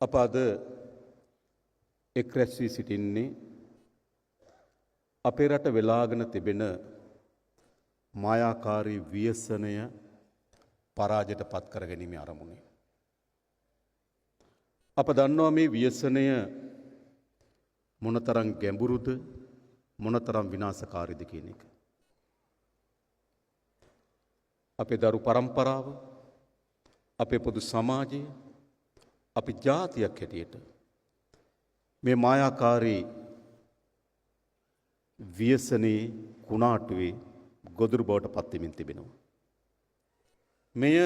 අප අද එක් රැස් වී සිටින්නේ අපේ රට වෙලාගෙන තිබෙන මායාකාරී ව්‍යසනය පරාජයට පත් කර ගැනීමේ අරමුණේ. අප දන්නවා මේ ව්‍යසනය මොනතරම් ගැඹුරුද මොනතරම් විනාශකාරීද කියන එක. අපේ දරු පරම්පරාව, අපේ පොදු සමාජය, අපි ජාතියක් හැටියට මේ මායාකාරී ව්‍යසනයේ කුණාටුවේ ගොදුරු බවට පත් වෙමින් තිබෙනවා. මෙය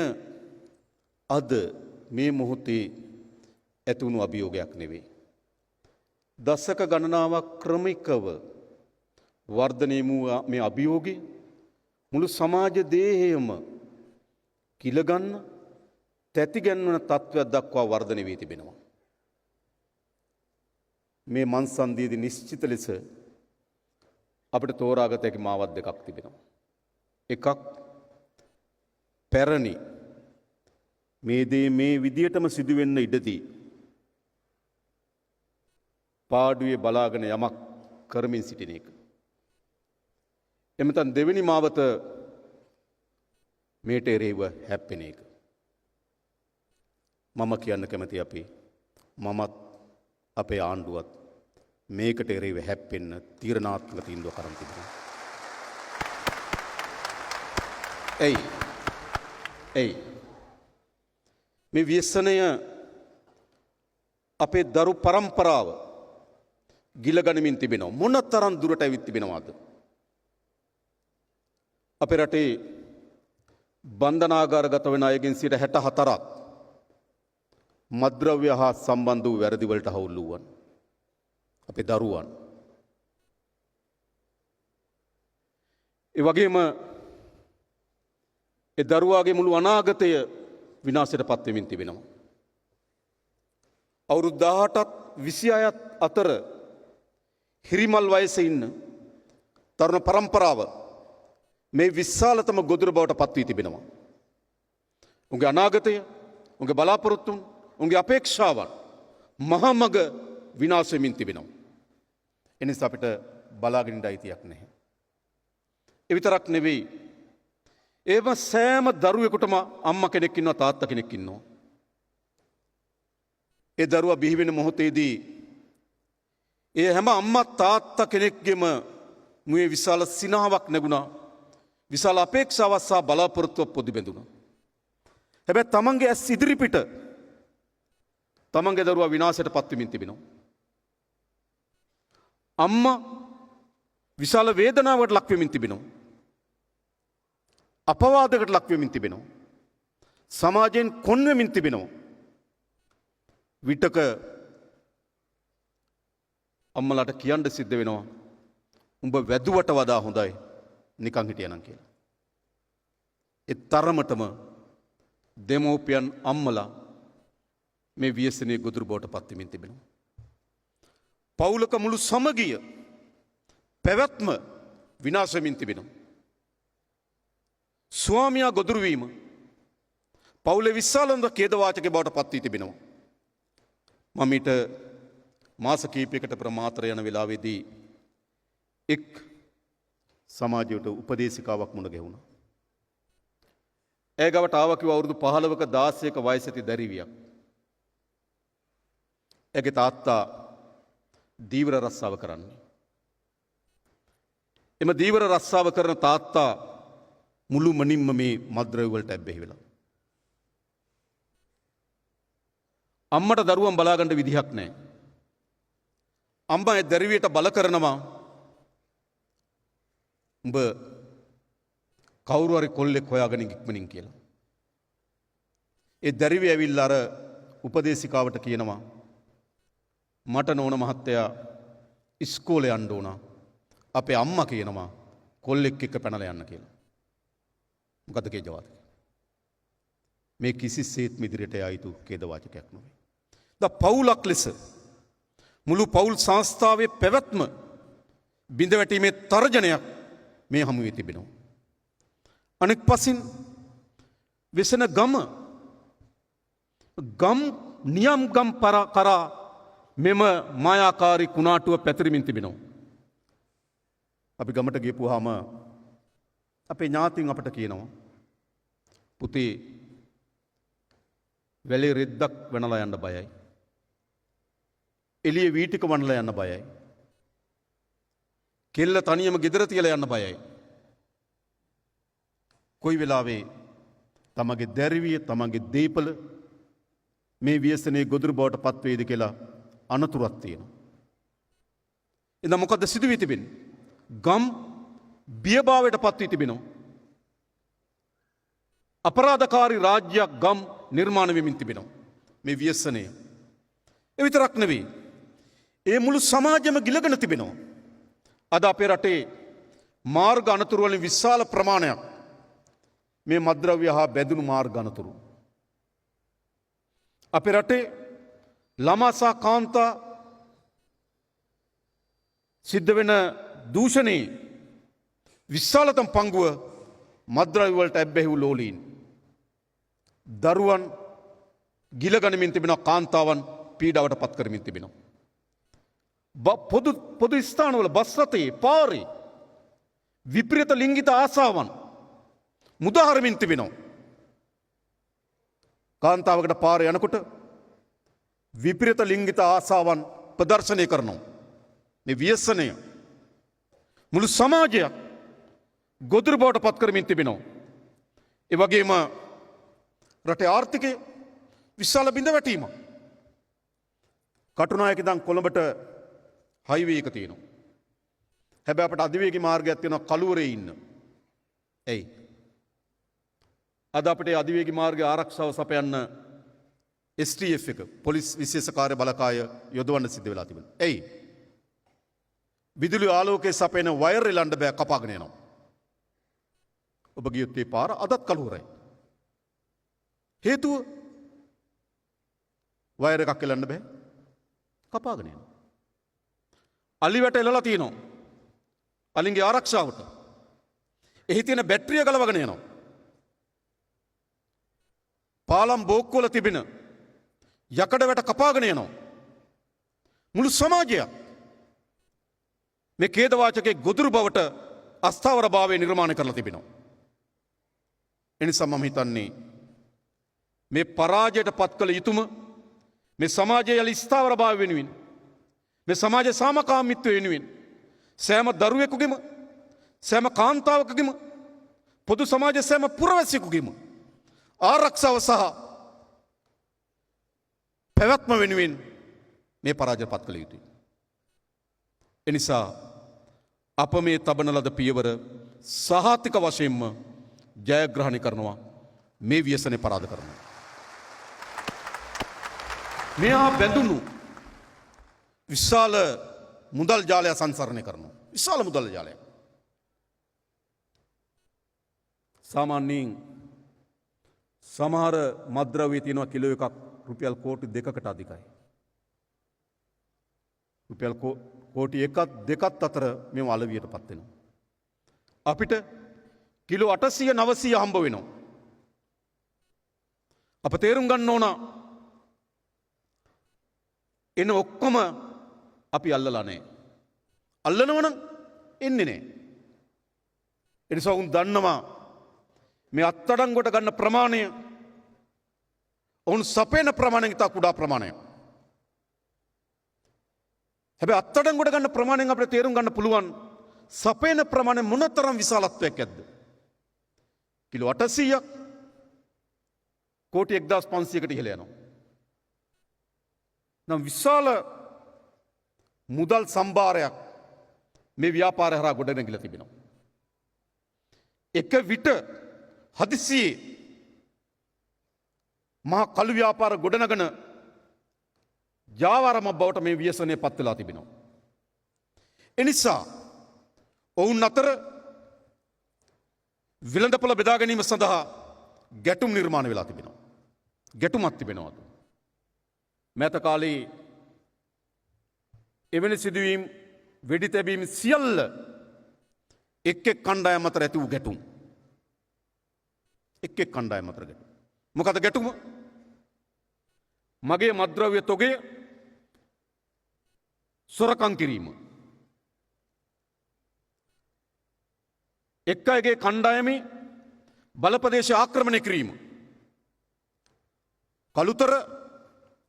අද මේ මොහොතේ ඇතිවුණු අභියෝගයක් නෙවෙයි. දශක ගණනාවක් ක්‍රමිකව වර්ධනය වූ මේ අභියෝගය මුළු සමාජ දේහයම කිලගන්න තැතිගැන්වන තත්ත්වයක් දක්වා වර්ධනය වී තිබෙනවා. මේ මන්සන්දියේදී නිශ්චිත ලෙස අපිට තෝරාගත හැකි මාවත් දෙකක් තිබෙනවා. එකක් පැරණි මේ දේ මේ විදියටම සිදුවෙන්න ඉඩදී පාඩුවේ බලාගෙන යමක් කරමින් සිටින එක. එමෙතන දෙවෙනි මාවත මේට එරෙහිව හැප්පෙන එක. මම කියන්න කැමති අපි මමත් අපේ ආණ්ඩුවත් මේකට එරෙහිව හැප්පෙන්න තීරණාත්මක තීන්දුවක් අරන් තිබෙනවා. එයි මේ ව්‍යසනය අපේ දරු පරම්පරාව ගිලගනිමින් තිබෙනවා. මොනතරම් දුරට ඇවිත් තිබෙනවද? අපේ රටේ බන්ධනාගාරගත වෙන අයගෙන් 64ක් මත්ද්‍රව්‍ය හා සම්බන්ධ වූ වැරදි වලට හවුල් වූවන්. අපේ දරුවන්. ඒ වගේම ඒ දරුවාගේ මුළු අනාගතය විනාශයට පත් වෙමින් තිබෙනවා. අවුරුදු 18ත් 26ත් අතර හිරිමල් වයසේ ඉන්න තරුණ පරම්පරාව මේ විශාලතම ගොදුර බවට පත් වී තිබෙනවා. උන්ගේ අනාගතය, උන්ගේ බලාපොරොත්තුන්, උන්ගේ අපේක්ෂාවන් මහමග විනාශ වෙමින් තිබෙනවා. එනිසා අපිට බලාගෙන ඉන්න අයිතියක් නැහැ. ඒ විතරක් නෙවෙයි. ඒව සෑම දරුවෙකුටම අම්මා කෙනෙක් ඉන්නවා, තාත්තා කෙනෙක් ඉන්නවා. ඒ දරුවා බිහි වෙන මොහොතේදී ඒ හැම අම්මා තාත්තා කෙනෙක්ගෙම මුවේ විශාල සිනහාවක් නැගුණා. විශාල අපේක්ෂාවක් සහ බලාපොරොත්තුවක් පොදි බැඳුණා. හැබැයි තමන්ගේ ඇස් ඉදිරිපිට තමන්ගේ දරුවා විනාශයට පත් වෙමින් තිබෙනවා. අම්මා විශාල වේදනාවකට ලක් වෙමින් තිබෙනවා. අපවාදයකට ලක් වෙමින් තිබෙනවා. සමාජයෙන් කොන් වෙමින් තිබෙනවා. විටක අම්මලාට කියන්න සිද්ධ වෙනවා උඹ වැදුවට වඩා හොඳයි නිකන් හිටියනම් කියලා. ඒ තරමටම දෙමෝපියන් අම්මලා මේ ව්‍යසනයේ ගොදුරු බවට පත් වෙමින් තිබෙනවා. පවුලක මුළු සමගිය පැවැත්ම විනාශ වෙමින් තිබෙනවා. ස්වාමියා ගොදුරු වීම පවුලේ විශාලම ඛේදවාචකේ බවට පත් වී තිබෙනවා. මම ඊට මාස කිහිපයකට පෙර මාතර යන වෙලාවේදී එක් සමාජයට උපදේශිකාවක් මුණ ගැහුණා. ඒ ගාවට ආවා කිව්වා අවුරුදු 15ක 16ක වයස ඇති දැරිවියක්. එගේ තාත්තා දීවර රස්සාව කරන්නේ. එම දීවර රස්සාව කරන තාත්තා මුළු මනින්ම මේ මත්ද්‍රව්‍ය වලට ඇබ්බැහි වෙලා. අම්මට දරුවන් බලාගන්න විදිහක් නැහැ. අම්මා ඒ දැරිවියට බල කරනවා උඹ කවුරු හරි කොල්ලෙක් හොයාගෙන ඉක්මනින් කියලා. ඒ දැරිවිය ඇවිල්ලා අර උපදේශිකාවට කියනවා මට නෝන මහත්තයා ඉස්කෝලේ යන්න ඕන. අපේ අම්මා කියනවා කොල්ලෙක් එක්ක පැනලා යන්න කියලා. මොකද කේජවාද? මේ කිසිසේත් ඉදිරියට යා යුතු ඛේදවාචකයක් නෙවෙයි. පවුලක් ලෙස මුළු පවුල් සංස්ථාවේ පැවැත්ම බිඳවැටීමේ තර්ජනයක් මේ හමුවේ තිබෙනවා. අනෙක් පසින් වෙසෙන ගම් නියම්ගම් කරා මෙම මායාකාරී කුණාටුව පැතිරමින් තිබෙනවා. අපි ගමට ගියපුවාම අපේ ඥාතීන් අපට කියනවා පුතේ වැලේ රෙද්දක් වෙනලා යන්න බයයි. එළියේ වීටික වනලා යන්න බයයි. කෙල්ල තනියම ගෙදර තියලා යන්න බයයි. කොයි වෙලාවේ තමගේ දැරිවිය තමගේ දීපල මේ ව්‍යසනයේ ගොදුරු බවට පත් වේද කියලා අනතුරක් තියෙනවා. එහෙනම් මොකද සිදු වී තිබෙන්නේ? ගම් බියභාවයට පත් වී තිබෙනවා. අපරාධකාරී රාජ්‍යයක් ගම් නිර්මාණය වෙමින් තිබෙනවා. මේ ව්‍යසනය. ඒ විතරක් නෙවෙයි. ඒ මුළු සමාජෙම ගිලගෙන තිබෙනවා. අද අපේ රටේ මාර්ග අනතුරු වලින් විශාල ප්‍රමාණයක් මේ මද්ද්‍රව්‍ය හා බැඳුණු මාර්ග අනතුරු. අපේ රටේ ළමා සහ කාන්තා සිද්ධ වෙන දූෂණේ විශාලතම පංගුව මද්ද්‍රව්‍ය වලට ඇබ්බැහි වූ ලෝලීන්. දරුවන් ගිලගනිමින් තිබෙනවා, කාන්තාවන් පීඩාවට පත් කරමින් තිබෙනවා. පොදු ස්ථානවල බස් රථයේ පාරේ විප්‍රියත ලිංගික ආසාවන් මුදාහරමින් තිබෙනවා. කාන්තාවකට පාරේ යනකොට විප්‍රියත ලිංගික ආසාවන් ප්‍රදර්ශනය කරනවා. මේ ව්‍යසනය මුළු සමාජයක් ගොදුරු බවට පත් කරමින් තිබෙනවා. ඒ වගේම රටේ ආර්ථිකය විශාල බිඳ වැටීමක්. කටුනායක ඉඳන් කොළඹට හයිවේ එක තියෙනවා. හැබැයි අපට අධිවේගී මාර්ගයක් තියෙනවා කළුවරේ ඉන්න. එයි. අද අපිට අධිවේගී මාර්ගයේ ආරක්ෂාව සපයන්න STF එක පොලිස් විශේෂ කාර්ය බලකාය යොදවන්න සිද්ධ වෙලා තිබෙනවා. එයි. විදුලි ආලෝකයේ සපයන වයර් එලන්න බෑ, කපාගෙන යනවා. ඔබ ගියොත් ඒ පාර අදත් කළුවරයි. හේතුව වයර් එකක් එලන්න බෑ, කපාගෙන යනවා. අලිවට එලලා තියෙනවා. අලින්ගේ ආරක්ෂාවට. එහි තියෙන බැටරිය ගලවගෙන යනවා. පාලම් බෝක්කුවල තිබෙන යකඩ වැට කපාගෙන යනවා. මුළු සමාජයක් මේ ඛේදවාචකයේ ගොදුරු බවට අස්ථාවර භාවය නිර්මාණය කරලා තිබෙනවා. එනිසා මම හිතන්නේ මේ පරාජයට පත් කළ යුතුම මේ සමාජයේ යලි ස්ථාවර භාවය වෙනුවෙන්, මේ සමාජ සාමකාමීත්වය වෙනුවෙන් සෑම දරුවෙකුගේම, සෑම කාන්තාවකගේම, පොදු සමාජයේ සෑම පුරවැසියෙකුගේම ආරක්ෂාව සහ පැවැත්ම වෙනුවෙන් මේ පරාජයට පත් කළ යුතුයි. එනිසා අප මේ තබන ලද පියවර සහතික වශයෙන්ම ජයග්‍රහණය කරනවා, මේ ව්‍යසනේ පරාද කරනවා. මෙහා බැඳුණු විශාල මුදල් ජාලය සංසරණය කරනවා. විශාල මුදල් ජාලයක්. සාමාන්‍යයෙන් සමහර මද්ද්‍රව්‍ය තියෙනවා කිලෝ එකක් රුපියල් කෝටි 2කට අධිකයි. රුපියල් කෝටි 1ක් 2ක් අතර මෙව අලවියටපත් වෙනවා. අපිට කිලෝ 800 900 හම්බ වෙනවා. අප තේරුම් ගන්න ඕන එන ඔක්කොම අපි අල්ලලා නැහැ. අල්ලනවනම් එන්නේ නැහැ. එනිසා උන් දන්නවා මේ අත්අඩංගුවට ගන්න ප්‍රමාණය ඔවුන් සපයන ප්‍රමාණයෙන් ඉතා කුඩා ප්‍රමාණයක්. හැබැයි අත්අඩංගුවට ගන්න ප්‍රමාණයෙන් අපිට තේරුම් ගන්න පුළුවන් සපයන ප්‍රමාණය මොනතරම් විශාලත්වයක් ඇද්ද. කිලෝ 800ක් කෝටි 1500කට ඉහළ යනවා. නම් විශාල මුදල් සම්භාරයක් මේ ව්‍යාපාරය හරහා ගොඩනැගිලා තිබෙනවා. එක විට හදිසියේ මහා කළු ව්‍යාපාර ගොඩනගන ජාවාරම බවට මේ ව්‍යසනය පත් වෙලා තිබෙනවා. එනිසා ඔවුන් අතර විලඳපොළ බෙදා ගැනීම සඳහා ගැටුම් නිර්මාණය වෙලා තිබෙනවා. ගැටුමක් තිබෙනවා. මෑත කාලේ එවැනි සිදුවීම් වෙඩි තැබීම් සියල්ල එක් එක් කණ්ඩායම් අතර ඇති වූ ගැටුම්. එක් එක් කණ්ඩායම් අතර ගැටුම්. මොකද ගැටුම? මගේ මද්‍රව්‍ය තොගය සොරකම් කිරීම. එක් අයගේ කණ්ඩායමේ බලපදේශ ආක්‍රමණය කිරීම. කළුතර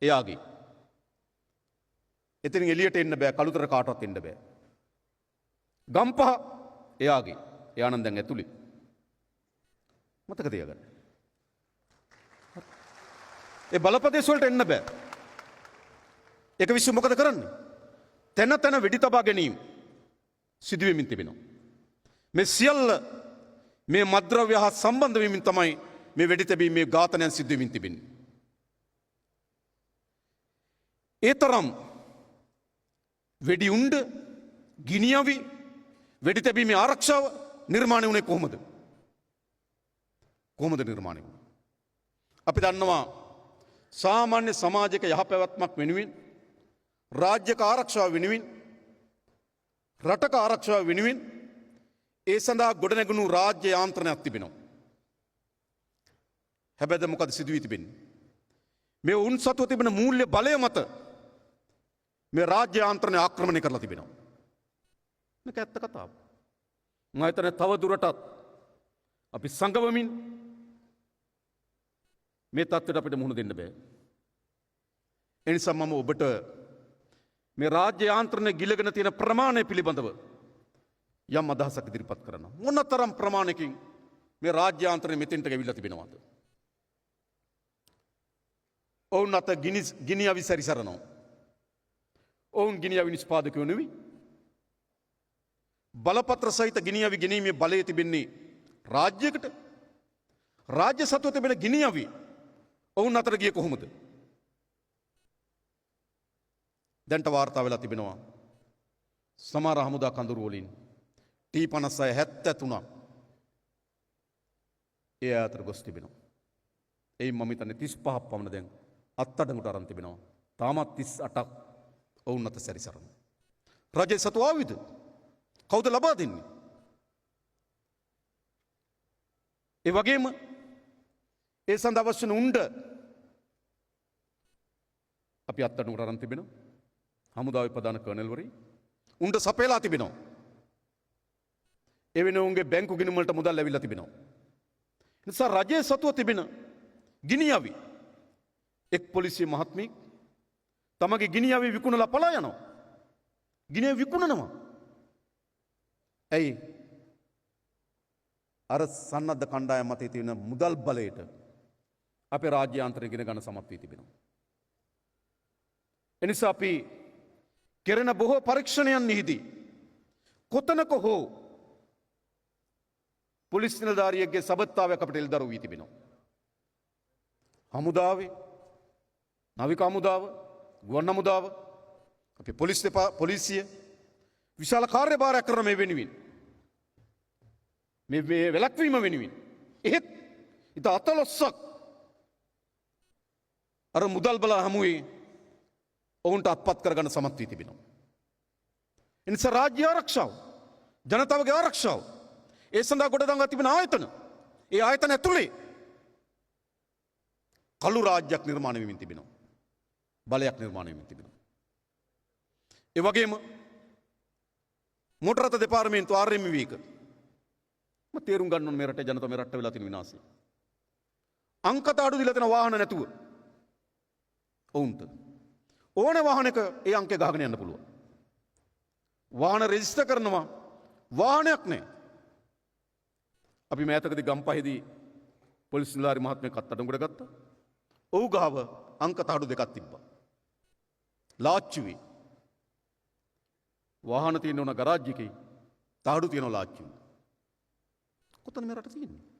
එයාගේ. එතින් එලියට එන්න බෑ, කළුතර කාටවත් එන්න බෑ. ගම්පහ එයාගේ. එයා නම් දැන් ඇතුලේ. මතක තියාගන්න. ඒ බලපදේශ වලට එන්න බෑ. ඒක විශ්ව මොකද කරන්නේ? තැන තැන වෙඩි තබා ගැනීම සිදුවෙමින් තිබෙනවා. මේ සියල්ල මේ මද්‍රව්‍ය හා සම්බන්ධ වෙමින් තමයි මේ වෙඩි තැබීම මේ ඝාතනයන් සිදු වෙමින් තිබෙන්නේ. ඒ තරම් වෙඩි උණ්ඩ ගිනියවි වෙඩි තැබීමේ ආරක්ෂාව නිර්මාණය වුණේ කොහොමද? කොහොමද නිර්මාණය වුණේ? අපි දන්නවා සාමාන්‍ය සමාජයක යහපැවැත්මක් වෙනුවෙන් රාජ්‍යක ආරක්ෂාව වෙනුවෙන් රටක ආරක්ෂාව වෙනුවෙන් ඒ සඳහා ගොඩනැගුණු රාජ්‍ය යාන්ත්‍රණයක් තිබෙනවා. හැබැයි මොකද සිදු වී තිබෙන්නේ? මේ උන් සතුව තිබෙන මූල්‍ය බලය මත මේ රාජ්‍ය යාන්ත්‍රණය ආක්‍රමණය කරලා තිබෙනවා. මේක ඇත්ත කතාව. මම හිතන්නේ තව දුරටත් අපි සංගවමින් මේ තත්ත්වයට අපිට මුහුණ දෙන්න බෑ. ඒ නිසා මම ඔබට මේ රාජ්‍ය යාන්ත්‍රණය ගිලගෙන තියෙන ප්‍රමාණය පිළිබඳව යම් අදහසක් ඉදිරිපත් කරනවා. මොනතරම් ප්‍රමාණයකින් මේ රාජ්‍ය යාන්ත්‍රණය මෙතෙන්ට ගෙවිලා තිබෙනවද? ඔවුන් අත ගිනි අවි සැරිසරනවා. ඔවුන් ගිනි අවි නිෂ්පාදකයෝ නෙවෙයි. බලපත්‍ර සහිත ගිනි අවි ගෙනීමේ බලය තිබෙන්නේ රාජ්‍යයකට. රාජ්‍ය සතුව තිබෙන ගිනි අවි ඔවුන් අතර ගියේ කොහොමද? දැන්ට වාර්තා වෙලා තිබෙනවා සමහර හමුදා කඳුරු වලින් T56 73ක් ඒ අතර ගොස් තිබෙනවා. එයින් මම හිතන්නේ 35ක් පමණ දැන් අත්අඩංගුවට අරන් තිබෙනවා. තාමත් 38ක් ඔවුන් අත සැරිසරනවා. රජයේ සතු ආයුධ කවුද ලබා දෙන්නේ? ඒ වගේම ඒ සඳහා අවශ්‍ය උණ්ඩ අපි අත්අඩංගුවට අරන් තිබෙනවා. හමුදාවේ ප්‍රධාන කර්නල්වරි උණ්ඩ සපයලා තිබෙනවා. ඒ වෙනුවන්ගේ බැංකු ගිණුම් වලට මුදල් ලැබිලා තිබෙනවා. නිසා රජයේ සතුව තිබෙන ගිනි අවි එක් පොලිසිය මහත්මියක් තමගේ ගිනි අවි විකුණලා පලා යනවා. ගිනි අවි විකුණනවා. ඇයි? අර සන්නද්ධ කණ්ඩායම් මතේ තියෙන මුදල් බලයට අපේ රාජ්‍ය යාන්ත්‍රණය ගෙන ගන්න සමත් වී තිබෙනවා. එනිසා අපි කෙරෙන බොහෝ පරීක්ෂණයන්හිදී කොතනක හෝ පොලිස් නිලධාරියෙක්ගේ සබත්තාවයක් අපට එල්දරු වී තිබෙනවා. හමුදාවේ, නාවික හමුදාව, ගුවන් හමුදාව, අපේ පොලිසිය විශාල කාර්යභාරයක් කරන මේ වෙනුවෙන්. මේ වැළැක්වීම වෙනුවෙන්. එහෙත් ඉත අතලොස්සක් අර මුදල් බල හමුවේ ඔවුන්ට අත්පත් කරගන්න සමත් වී තිබෙනවා. එනිසා රාජ්‍ය ආරක්ෂාව, ජනතාවගේ ආරක්ෂාව, ඒ සඳහා ගොඩනඟා තිබෙන ආයතන, ඒ ආයතන ඇතුලේ කළු රාජ්‍යයක් නිර්මාණය වෙමින් තිබෙනවා. බලයක් නිර්මාණය වෙමින් තිබෙනවා. ඒ වගේම මොටරත දෙපාර්තමේන්තුව RMV එක මම තේරුම් ගන්න ඕන මේ රටේ ජනතාව මේ රට්ට වෙලා තියෙන විනාශය. අංකතාඩු දීලා තියෙන වාහන නැතුව ඔවුන්ට ඕන වාහනයක ඒ අංකය ගහගෙන යන්න පුළුවන්. වාහන රෙජිස්ටර් කරනවා වාහනයක් නැහැ. අපි මෑතකදී ගම්පහේදී පොලිස් නිලධාරි මහත්මයෙක් අත්අඩංගුවට ගත්තා. ඔහු ගාව අංකතාඩු දෙකක් තිබ්බා. ලාච්චුවේ වාහන තියෙන ඕන ගරාජ් එකේ තාඩු තියෙන ලාච්චුවේ. කොතන මේ රට තියෙන්නේ?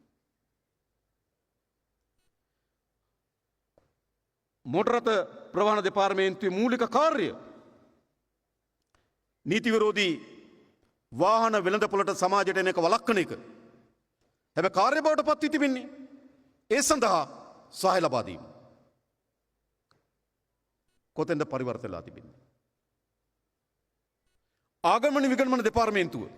මොටරත ප්‍රවාහන දෙපාර්තමේන්තුවේ මූලික කාර්ය නීති විරෝධී වාහන වෙළඳපොළට සමාජයට එන එක වළක්වන එක. හැබැයි කාර්ය බවට පත් වී තිබෙන්නේ ඒ සඳහා සහාය ලබා දීම. කොතෙන්ද පරිවර්තන වෙලා තිබෙන්නේ? ආගමන විගණන දෙපාර්තමේන්තුව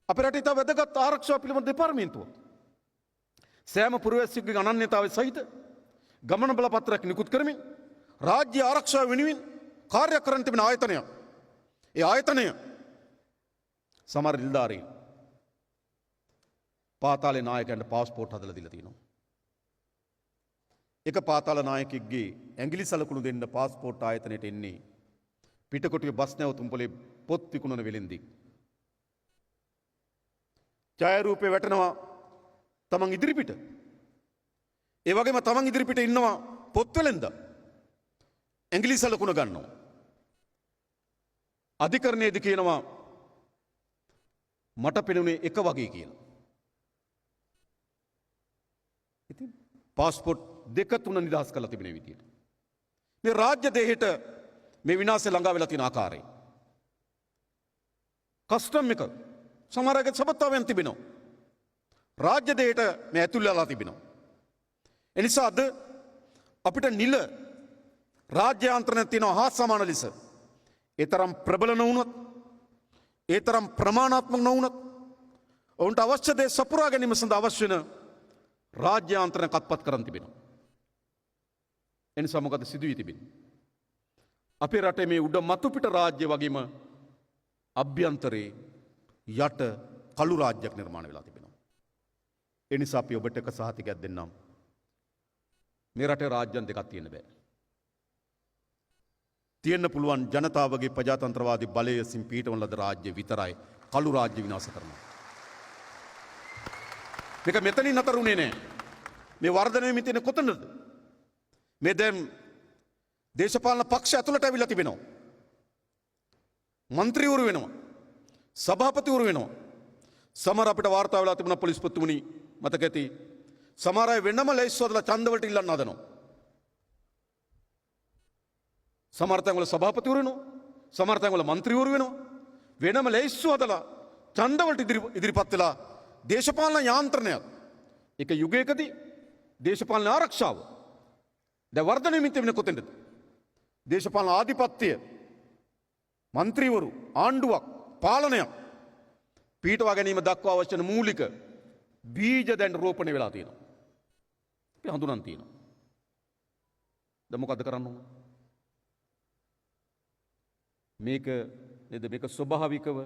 අපේ රටේ තව වැදගත් ආරක්ෂාව පිළිබඳ දෙපාර්තමේන්තුව. සෑම පුරවැසියෙකුගේ අනන්‍යතාවය සහිත ගමන බලපත්‍රයක් නිකුත් කරමින් රාජ්‍ය ආරක්ෂාව වෙනුවෙන් කාර්ය කරන්න තිබෙන ආයතනය. ඒ ආයතනය සමහර නිලධාරීන් පාතාලේ නායකයන්ට පාස්පෝර්ට් හදලා දීලා තියෙනවා. එක පාතාල නායකයෙක්ගේ ඇඟිලි සලකුණු දෙන්න පාස්පෝර්ට් ආයතනයට එන්නේ පිටකොටුවේ බස් නැවතුම් පොලේ පොත් විකුණන වෙලෙන්දී. ඡායාරූපේ වැටෙනවා තමන් ඉදිරිපිට. ඒ වගේම තමන් ඉදිරිපිට ඉන්නවා පොත් වෙලෙන්ද. ඇඟිලි සලකුණ ගන්නවා. අධිකරණයේදී කියනවා මට පෙනුනේ එක වගේ කියලා. ඉතින් පාස්පෝර්ට් දෙක තුන නිදහස් කරලා තිබෙන විදියට. මේ රාජ්‍ය දේහයට මේ විනාශය ළඟා වෙලා තියෙන ආකාරය. කස්ටම් එක සමහර අයගේ සබත්තාවයන් තිබෙනවා. රාජ්‍ය දේහයට මේ ඇතුල් වෙලා තිබෙනවා. එනිසා අද අපිට නිල රාජ්‍ය යාන්ත්‍රණයක් තියෙනවා හා සමාන ලෙස. ඒ තරම් ප්‍රබල නොවුනත්, ඒ තරම් ප්‍රමාණාත්මක නොවුනත් ඔවුන්ට අවශ්‍ය දේ සපුරා ගැනීම සඳහා අවශ්‍ය වෙන රාජ්‍ය යාන්ත්‍රණයක් අත්පත් කරන් තිබෙනවා. එනිසා මොකද සිදු වී තිබෙන්නේ? අපේ රටේ මේ උඩ මතුපිට රාජ්‍ය වගේම අභ්‍යන්තරේ යට කළු රාජ්‍යයක් නිර්මාණය වෙලා තිබෙනවා. ඒ නිසා අපි ඔබට එක සහතිකයක් දෙන්නම්. මේ රටේ රාජ්‍යන් දෙකක් තියෙන්න බෑ. තියෙන්න පුළුවන් ජනතාවගේ ප්‍රජාතන්ත්‍රවාදී බලය විසින් පීඨවන ලද රාජ්‍ය විතරයි කළු රාජ්‍ය විනාශ කරනවා. මේක මෙතනින් නතර වුණේ නෑ. මේ වර්ධනය වෙමින් තියෙන කොතනද? මේ දැන් දේශපාලන පක්ෂ ඇතුළට ඇවිල්ලා තිබෙනවා. මන්ත්‍රීවරු වෙනවා. සභාපතිවරු වෙනවා. සමහර අපිට වාර්තා වෙලා තිබුණා පොලිස්පතිතුමනි මතක ඇති. සමහර අය වෙනම ලැයිස්තු හදලා ඡන්දවලට ඉල්ලන්න හදනවා. සමහර තැන්වල සභාපතිවරු වෙනවා. සමහර තැන්වල මන්ත්‍රීවරු වෙනවා. වෙනම ලැයිස්තු හදලා ඡන්දවලට ඉදිරිපත් වෙලා දේශපාලන යාන්ත්‍රණයක්. එක යුගයකදී දේශපාලන ආරක්ෂාව දැන් වර්ධනය වෙමින් තිබෙන කොතෙන්ද? දේශපාලන ආධිපත්‍යය, මන්ත්‍රීවරු, ආණ්ඩුවක්, පාලනයක් පීඨවා ගැනීම දක්වා අවශ්‍ය වන මූලික බීජ දැන් රෝපණය වෙලා තියෙනවා. අපි හඳුනන් තියෙනවා. දැන් මොකද කරන්න ඕන? මේක නේද මේක ස්වභාවිකව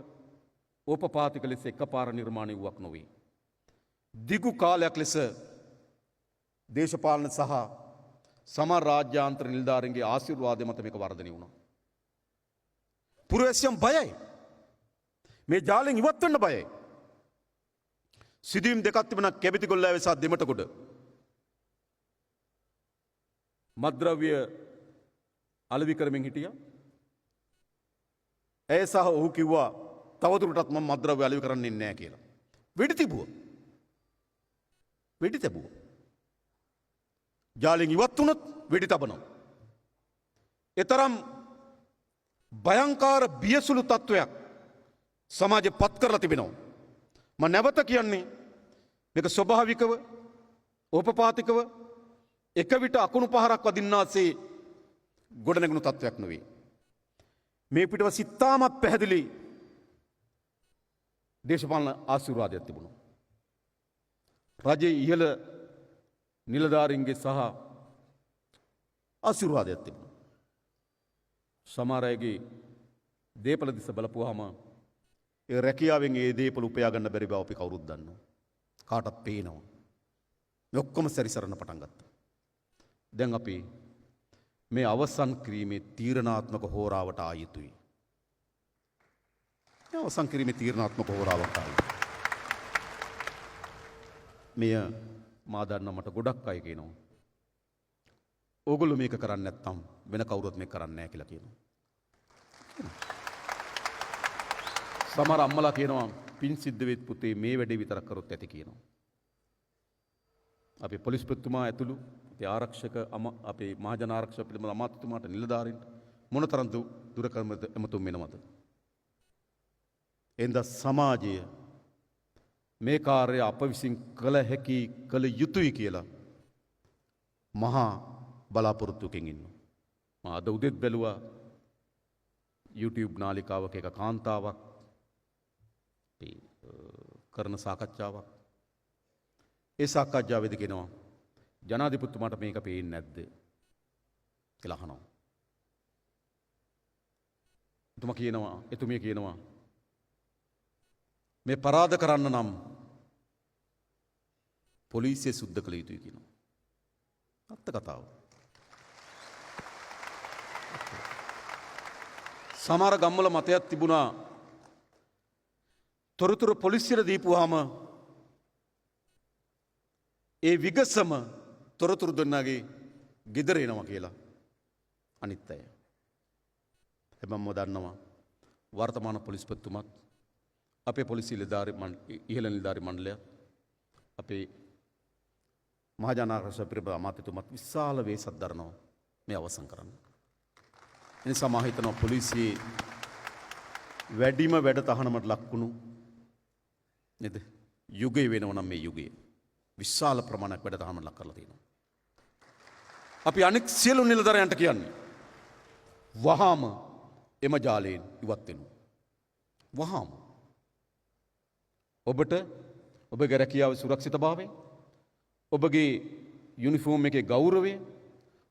ඕපපාතික ලෙස එකපාර නිර්මාණය වූවක් නොවේ. දිගු කාලයක් ලෙස දේශපාලන සහ සමහර රාජ්‍යාන්තර නිලධාරීන්ගේ ආශිර්වාදය මත මේක වර්ධනය වුණා. පුරවැසියන් බයයි. මේ ජාලෙන් ඉවත් වෙන්න බයයි. සිදුවීම් දෙකක් තිබුණා කැබිතිගොල්ලෑවේ සහ දෙමටගොඩ. මත්ද්‍රව්‍ය අලෙවි කරමින් හිටියා. ඇය සහ ඔහු කිව්වා තවදුරටත් මම මත්ද්‍රව්‍ය අලෙවි කරන්නේ නැහැ කියලා. වෙඩි තිබුවා. වෙඩි තිබුවා. ජාලෙන් ඉවත් වුණොත් වෙඩි තබනවා. එතරම් භයංකාර බියසුළු තත්ත්වයක් සමාජය පත් කරලා තිබෙනවා. මම නැවත කියන්නේ මේක ස්වභාවිකව ඕපපාතිකව එක විට අකුණු පහරක් වදින්නාසේ ගොඩනැගුණු තත්ත්වයක් නෙවෙයි. මේ පිටව සිතාමත් පැහැදිලි දේශපාලන ආශිර්වාදයක් තිබුණා. රජයේ ඉහළ නිලධාරීන්ගේ සහ ආශිර්වාදයක් තිබුණා. සමහර අයගේ දේපල දිස බලපුවාම ඒ රැකියාවෙන් ඒ දේපල උපයා ගන්න බැරි බව අපි කවුරුත් දන්නවා. කාටත් පේනවා. මේ ඔක්කොම සැරිසරන්න පටන් ගත්තා. දැන් අපි මේ අවසන් කිරීමේ තීරණාත්මක හෝරාවට ආ යුතුයි. මේ අවසන් කිරීමේ තීරණාත්මක හෝරාවට ආ යුතුයි. මෙය මා දන්න මට ගොඩක් අය කියනවා. ඕගොල්ලෝ මේක කරන්නේ නැත්නම් වෙන කවුරුත් මේක කරන්නේ නැහැ කියලා කියනවා. සමහර අම්මලා කියනවා පින් සිද්ධ වෙත් පුතේ මේ වැඩේ විතරක් කරොත් ඇති කියනවා. අපේ පොලිස්පතිතුමා ඇතුළු අපේ ආරක්ෂක අපේ මහජන ආරක්ෂක පිළිබඳ අමාත්‍යතුමාට නිලධාරීන්ට මොනතරම් දුරකරමද එමතුම් වෙනවද? එඳ සමාජය මේ කාර්යය අප විසින් කළ හැකි කළ යුතුයි කියලා මහා බලාපොරොත්තුකින් ඉන්නවා. මම අද උදේත් බැලුවා YouTube නාලිකාවක එක කාන්තාවක් කරන සාකච්ඡාවක්. ඒ සාකච්ඡාවේදී කියනවා ජනාධිපතිතුමාට මේක පේන්නේ නැද්ද කියලා අහනවා. එතුමිය කියනවා මේ පරාද කරන්න නම් පොලිසිය සුද්ධ කළ යුතුයි කියනවා. අත්ත කතාව. සමහර ගම්වල මතයක් තිබුණා තොරතුරු පොලිසියට දීපුවාම ඒ විගසම තොරතුරු දුන්නාගේ ගෙදර එනවා කියලා අනිත් අය. හැබැයි මම දන්නවා වර්තමාන පොලිස්පතිතුමත් අපේ පොලිසිය ඉහළ නිලධාරි මණ්ඩලය අපේ මහජනාරක්ෂක පිරිබඳ අමාත්‍යතුමත් විශාල වේසක් දරනවා මේ අවසන් කරන්න. එනිසා මම හිතනවා පොලිසියේ වැඩිම වැඩ තහනමට ලක්වුණු නේද යුගය වෙනව නම් මේ යුගයේ විශාල ප්‍රමාණයක් වැඩ තහනමට ලක් කරලා තියෙනවා. අපි අනෙක් සියලු නිලධාරියන්ට කියන්නේ වහාම එම ජාලයෙන් ඉවත් වෙනු. වහාම ඔබට ඔබගේ රැකියාවේ සුරක්ෂිතභාවය, ඔබගේ යුනිෆෝම් එකේ ගෞරවය,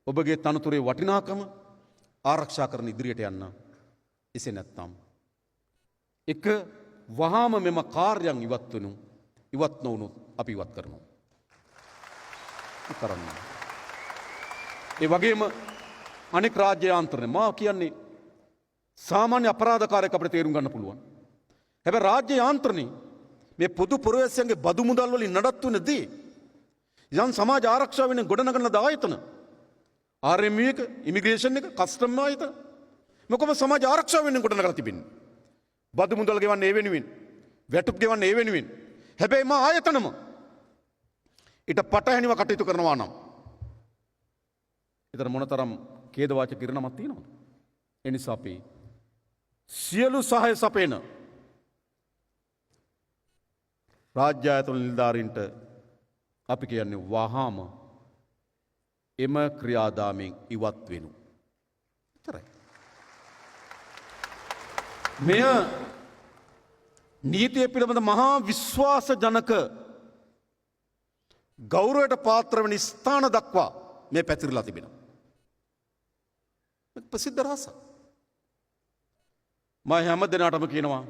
ඔබගේ තනතුරේ වටිනාකම ආරක්ෂා කරන ඉදිරියට යන්න. එසේ නැත්නම් එක වහාම මෙම කාර්යයන් ඉවත් නොවුණොත් අපි ඉවත් කරනවා. කරන්න. ඒ වගේම අනෙක් රාජ්‍ය යාන්ත්‍රණය මා කියන්නේ සාමාන්‍ය අපරාධකාරයෙක් අපිට තේරුම් ගන්න පුළුවන්. හැබැයි රාජ්‍ය යාන්ත්‍රණේ මේ පොදු පුරවැසියන්ගේ බදු මුදල් වලින් නඩත්තු වෙනදී යම් සමාජ ආරක්ෂාව වෙන ගොඩනගන දායතන RMU එක, ඉමිග්‍රේෂන් එක, කස්ටම් ආයතන මොකම සමාජ ආරක්ෂාව වෙන ගොඩනගලා තිබෙන්නේ. බදු මුදල් ගෙවන්නේ ඒ වෙනුවෙන්, වැටුප් ගෙවන්නේ ඒ වෙනුවෙන්. හැබැයි මා ආයතනම ඊට පටහැනිව කටයුතු කරනවා නම් ඊතර මොනතරම් ඛේදවාචක කිරණමක් තියෙනවද? ඒ නිසා අපි සියලු සහාය සපයන රාජ්‍ය ආයතන නිලධාරීන්ට අපි කියන්නේ වහාම එම ක්‍රියාදාමයෙන් ඉවත් වෙනු. විතරයි. මෙය නීතිය පිළිබඳ මහා විශ්වාසජනක ගෞරවයට පාත්‍ර වන ස්ථාන දක්වා මේ පැතිරලා තිබෙනවා. ප්‍රසිද්ධ රහසක්. මම හැම දිනකටම කියනවා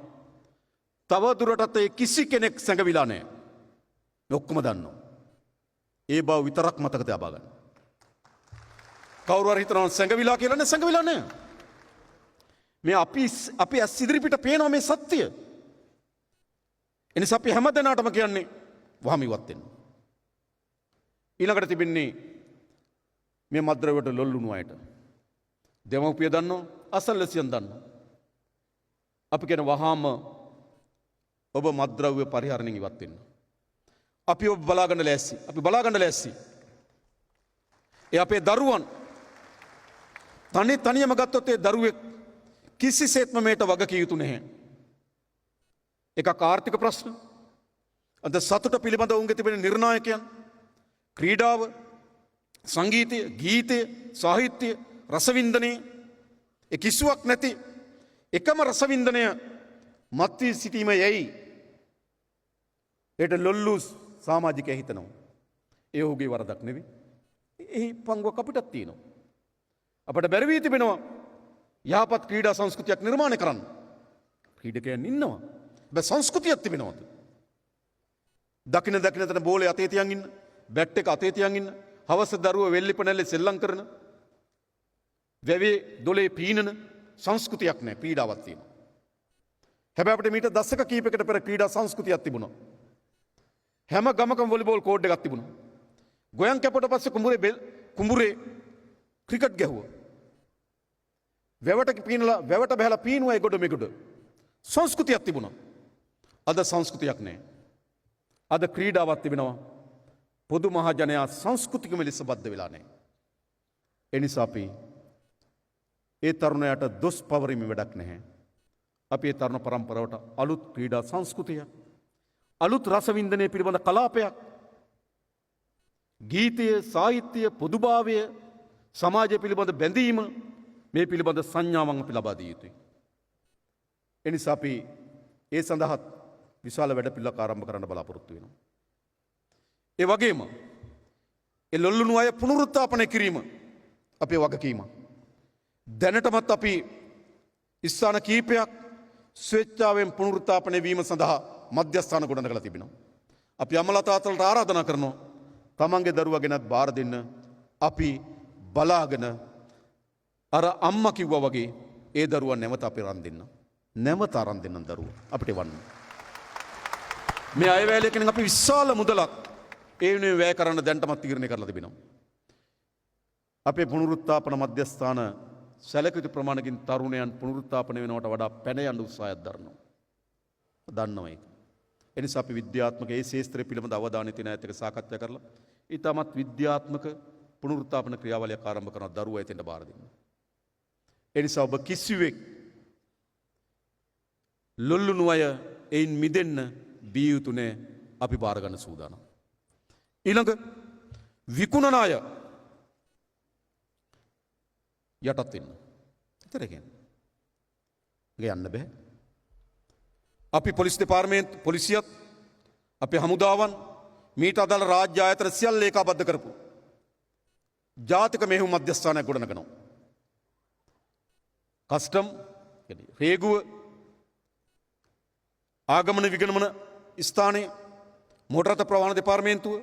තව දුරටත් ඒ කිසි කෙනෙක් සැඟවිලා නැහැ. මේ ඔක්කොම දන්නවා. ඒ බව විතරක් මතක තියාබා ගන්න. කවුරු හරි හිතනවා සැඟවිලා කියලා නේ, සැඟවිලා නැහැ. මේ අපි ඇස් ඉදිරිපිට පේනවා මේ සත්‍යය. එනිසා අපි හැම දිනකටම කියන්නේ වහම ඉවත් වෙන්න. ඊළඟට තිබෙන්නේ මේ මද්ද්‍රව්‍යයට ලොල්ලුණු අයට. දෙමව්පිය දන්නෝ, අසල්වැසියන් දන්නෝ. අපි කියන වහාම ඔබ මද්ද්‍රව්‍ය පරිහරණයෙන් ඉවත් වෙන්න. අපි ඔබ බලාගන්න ලෑස්ති. අපි බලාගන්න ලෑස්ති. ඒ අපේ දරුවන් තනියම ගත්තොත් ඒ දරුවෙක් කිසිසේත්ම මේට වගකිය යුතු නැහැ. එකක් ආර්ථික ප්‍රශ්න. අද සතුට පිළිබඳ ඔවුන්ගේ තිබෙන නිර්ණායකයන්, ක්‍රීඩාව, සංගීතය, ගීතය, සාහිත්‍ය, රසවින්දනය, ඒ කිසිවක් නැති එකම රසවින්දනය මත්වී සිටීම යැයි ඒට ලොල්ලු සමාජිකයා හිතනවා. ඒ ඔහුගේ වරදක් නෙවෙයි. එහි පංගුවක් අපිටත් තියෙනවා. අපට බැරි වී තිබෙනවා යහපත් ක්‍රීඩා සංස්කෘතියක් නිර්මාණය කරන්න. ක්‍රීඩකයන් ඉන්නවා. හැබැයි සංස්කෘතියක් තිබෙනවද? දකින තැන බෝලේ අතේ තියන් ඉන්න, බැට් එක අතේ තියන් ඉන්න, හවස දරුවෝ වෙල්ලිපනැල්ලේ සෙල්ලම් කරන, වැවේ දොලේ පීනන සංස්කෘතියක් නැහැ. ක්‍රීඩාවක් තියෙනවා. හැබැයි අපිට මීට දශක කීපයකට පෙර ක්‍රීඩා සංස්කෘතියක් තිබුණා. හැම ගමකම වොලිබෝල් කෝඩ් එකක් තිබුණා. ගොයන් කැපුවට පස්සේ කුඹුරේ ක්‍රිකට් ගැහුවා. වැවට බහැලා පීනුවා එගොඩ මෙගොඩ. සංස්කෘතියක් තිබුණා. අද සංස්කෘතියක් නැහැ. අද ක්‍රීඩාවක් තිබෙනවා. පොදු මහජනයා සංස්කෘතිකම ලෙස බද්ධ වෙලා නැහැ. ඒ නිසා අපි ඒ තරුණයාට දොස් පවරිමින් වැඩක් නැහැ. අපි ඒ තරුණ පරම්පරාවට අලුත් ක්‍රීඩා සංස්කෘතිය, අලුත් රසවින්දනය පිළිබඳ කලාපයක්, ගීතය, සාහිත්‍ය, පොදුභාවය, සමාජය පිළිබඳ බැඳීම, මේ පිළිබඳ සංඥාවන් අපි ලබා දිය යුතුයි. එනිසා අපි ඒ සඳහා විශාල වැඩපිළිවෙලක් ආරම්භ කරන්න බලාපොරොත්තු වෙනවා. ඒ වගේම ඒ ලොල්ලුණු අය පුනරුත්ථාපනය කිරීම අපේ වගකීම. දැනටමත් අපි ස්ථාන කීපයක් ස්වේච්ඡාවෙන් පුනරුත්ථාපනය වීම සඳහා මධ්‍යස්ථාන ගොඩනගලා තිබෙනවා. අපි අම්මලා තාත්තලාට ආරාධනා කරනවා තමන්ගේ දරුවා ගෙනත් බාර දෙන්න. අපි බලාගෙන අර අම්මා කිව්වා වගේ ඒ දරුවා නැවත අපි අරන් දෙන්න. නැවත අරන් දෙන්න දරුවා අපිට වන්න. මේ අයවැය කෙනෙක් අපි විශාල මුදලක් ඒ වෙනුවෙන් වැය කරන්න දැන්ටමත් තීරණය කරලා තිබෙනවා. අපේ පුනරුත්ථාපන මධ්‍යස්ථාන සැලකිත ප්‍රමාණකින් තරුණයන් පුනරුත්ථාපන වෙනවට වඩා පැන යන්න උත්සාහයක් දරනවා. දන්නවා ඒක. එනිසා අපි විද්‍යාත්මක ඒ ශාස්ත්‍රය පිළිබඳ අවධානය තියෙන අයත් එක්ක සාකච්ඡා කරලා ඊටමත් විද්‍යාත්මක පුනරුත්ථාපන ක්‍රියාවලියක් ආරම්භ කරන දරුවා එතෙන්ට බාර දෙන්න. එනිසා ඔබ කිසිවෙක් ලොල්ලුණු අය එයින් මිදෙන්න බිය යුතු නෑ. අපි බාර ගන්න සූදානම්. ඊළඟ විකුණන අය යටත් වෙන්න. ඉතරකින් යන්න බෑ. අපි පොලිස් දෙපාර්තමේන්තු පොලිසියත් අපේ හමුදාවන් මීට අදාළ රාජ්‍ය ආයතන සියල්ල ඒකාබද්ධ කරපු ජාතික මෙහෙයුම් මධ්‍යස්ථානයක් ගොඩනගනවා. කස්ටම් රේගුව ආගමන විගණමන ස්ථානයේ මෝටර රථ ප්‍රවාහන දෙපාර්තමේන්තුව